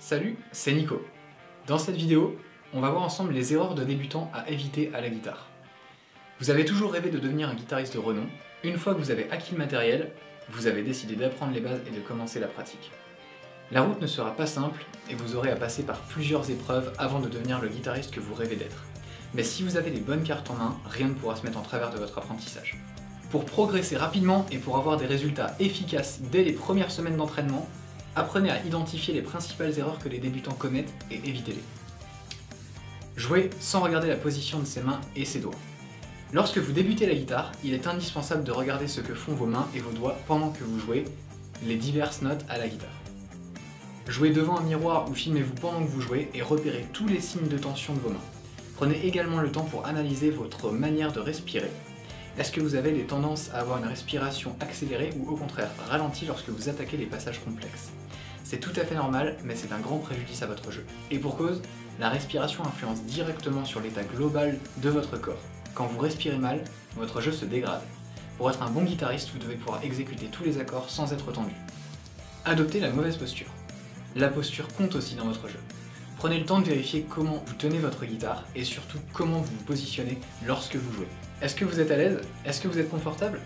Salut, c'est Nico. Dans cette vidéo, on va voir ensemble les erreurs de débutants à éviter à la guitare. Vous avez toujours rêvé de devenir un guitariste de renom. Une fois que vous avez acquis le matériel, vous avez décidé d'apprendre les bases et de commencer la pratique. La route ne sera pas simple et vous aurez à passer par plusieurs épreuves avant de devenir le guitariste que vous rêvez d'être. Mais si vous avez les bonnes cartes en main, rien ne pourra se mettre en travers de votre apprentissage. Pour progresser rapidement et pour avoir des résultats efficaces dès les premières semaines d'entraînement, apprenez à identifier les principales erreurs que les débutants commettent et évitez-les. Jouez sans regarder la position de ses mains et ses doigts. Lorsque vous débutez la guitare, il est indispensable de regarder ce que font vos mains et vos doigts pendant que vous jouez les diverses notes à la guitare. Jouez devant un miroir ou filmez-vous pendant que vous jouez et repérez tous les signes de tension de vos mains. Prenez également le temps pour analyser votre manière de respirer. Est-ce que vous avez des tendances à avoir une respiration accélérée ou au contraire ralentie lorsque vous attaquez les passages complexes? C'est tout à fait normal, mais c'est un grand préjudice à votre jeu. Et pour cause, la respiration influence directement sur l'état global de votre corps. Quand vous respirez mal, votre jeu se dégrade. Pour être un bon guitariste, vous devez pouvoir exécuter tous les accords sans être tendu. Adoptez la mauvaise posture. La posture compte aussi dans votre jeu. Prenez le temps de vérifier comment vous tenez votre guitare et surtout comment vous vous positionnez lorsque vous jouez. Est-ce que vous êtes à l'aise? Est-ce que vous êtes confortable?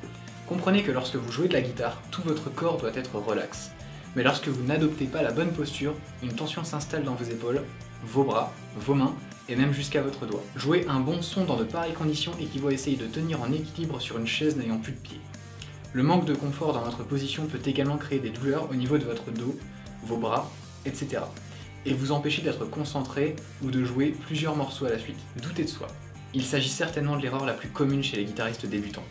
Comprenez que lorsque vous jouez de la guitare, tout votre corps doit être relax. Mais lorsque vous n'adoptez pas la bonne posture, une tension s'installe dans vos épaules, vos bras, vos mains et même jusqu'à votre doigt. Jouer un bon son dans de pareilles conditions équivaut à essayer de tenir en équilibre sur une chaise n'ayant plus de pieds. Le manque de confort dans votre position peut également créer des douleurs au niveau de votre dos, vos bras, etc. et vous empêcher d'être concentré ou de jouer plusieurs morceaux à la suite. Doutez de soi. Il s'agit certainement de l'erreur la plus commune chez les guitaristes débutants.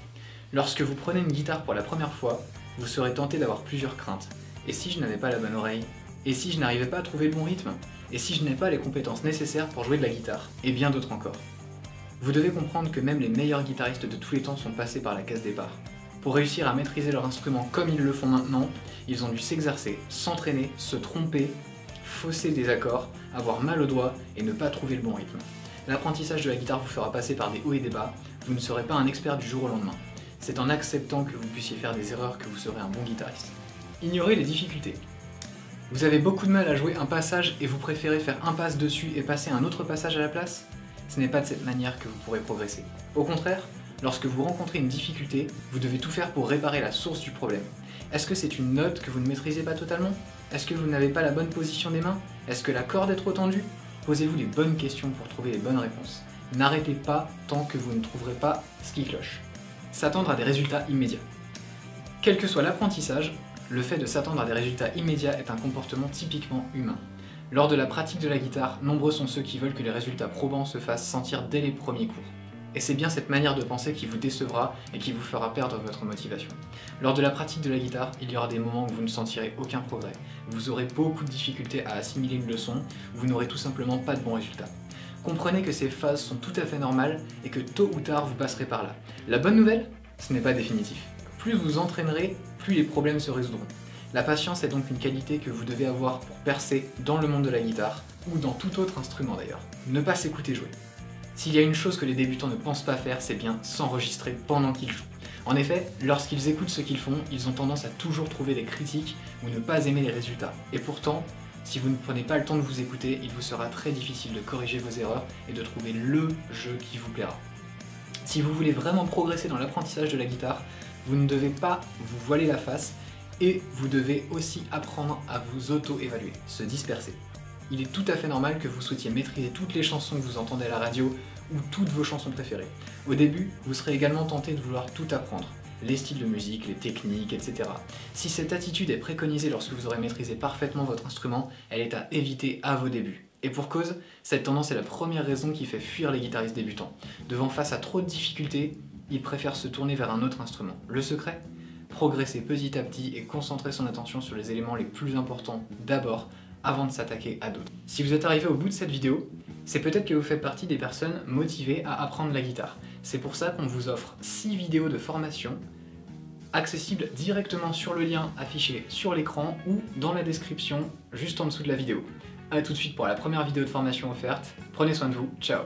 Lorsque vous prenez une guitare pour la première fois, vous serez tenté d'avoir plusieurs craintes. Et si je n'avais pas la bonne oreille? Et si je n'arrivais pas à trouver le bon rythme? Et si je n'ai pas les compétences nécessaires pour jouer de la guitare? Et bien d'autres encore. Vous devez comprendre que même les meilleurs guitaristes de tous les temps sont passés par la case départ. Pour réussir à maîtriser leur instrument comme ils le font maintenant, ils ont dû s'exercer, s'entraîner, se tromper, fausser des accords, avoir mal aux doigts et ne pas trouver le bon rythme. L'apprentissage de la guitare vous fera passer par des hauts et des bas, vous ne serez pas un expert du jour au lendemain. C'est en acceptant que vous puissiez faire des erreurs que vous serez un bon guitariste. Ignorez les difficultés. Vous avez beaucoup de mal à jouer un passage et vous préférez faire un passe dessus et passer un autre passage à la place? Ce n'est pas de cette manière que vous pourrez progresser. Au contraire, lorsque vous rencontrez une difficulté, vous devez tout faire pour réparer la source du problème. Est-ce que c'est une note que vous ne maîtrisez pas totalement? Est-ce que vous n'avez pas la bonne position des mains? Est-ce que la corde est trop tendue? Posez-vous les bonnes questions pour trouver les bonnes réponses. N'arrêtez pas tant que vous ne trouverez pas ce qui cloche. S'attendre à des résultats immédiats. Quel que soit l'apprentissage, le fait de s'attendre à des résultats immédiats est un comportement typiquement humain. Lors de la pratique de la guitare, nombreux sont ceux qui veulent que les résultats probants se fassent sentir dès les premiers cours. Et c'est bien cette manière de penser qui vous décevra et qui vous fera perdre votre motivation. Lors de la pratique de la guitare, il y aura des moments où vous ne sentirez aucun progrès. Vous aurez beaucoup de difficultés à assimiler une leçon, vous n'aurez tout simplement pas de bons résultats. Comprenez que ces phases sont tout à fait normales et que tôt ou tard vous passerez par là. La bonne nouvelle, ce n'est pas définitif. Plus vous entraînerez, plus les problèmes se résoudront. La patience est donc une qualité que vous devez avoir pour percer dans le monde de la guitare, ou dans tout autre instrument d'ailleurs. Ne pas s'écouter jouer. S'il y a une chose que les débutants ne pensent pas faire, c'est bien s'enregistrer pendant qu'ils jouent. En effet, lorsqu'ils écoutent ce qu'ils font, ils ont tendance à toujours trouver des critiques ou ne pas aimer les résultats. Et pourtant, si vous ne prenez pas le temps de vous écouter, il vous sera très difficile de corriger vos erreurs et de trouver le jeu qui vous plaira. Si vous voulez vraiment progresser dans l'apprentissage de la guitare, vous ne devez pas vous voiler la face et vous devez aussi apprendre à vous auto-évaluer, se disperser. Il est tout à fait normal que vous souhaitiez maîtriser toutes les chansons que vous entendez à la radio ou toutes vos chansons préférées. Au début, vous serez également tenté de vouloir tout apprendre, les styles de musique, les techniques, etc. Si cette attitude est préconisée lorsque vous aurez maîtrisé parfaitement votre instrument, elle est à éviter à vos débuts. Et pour cause, cette tendance est la première raison qui fait fuir les guitaristes débutants. Devant face à trop de difficultés, ils préfèrent se tourner vers un autre instrument. Le secret? Progresser petit à petit et concentrer son attention sur les éléments les plus importants d'abord, avant de s'attaquer à d'autres. Si vous êtes arrivé au bout de cette vidéo, c'est peut-être que vous faites partie des personnes motivées à apprendre la guitare. C'est pour ça qu'on vous offre 6 vidéos de formation accessibles directement sur le lien affiché sur l'écran ou dans la description juste en dessous de la vidéo. A tout de suite pour la première vidéo de formation offerte. Prenez soin de vous, ciao!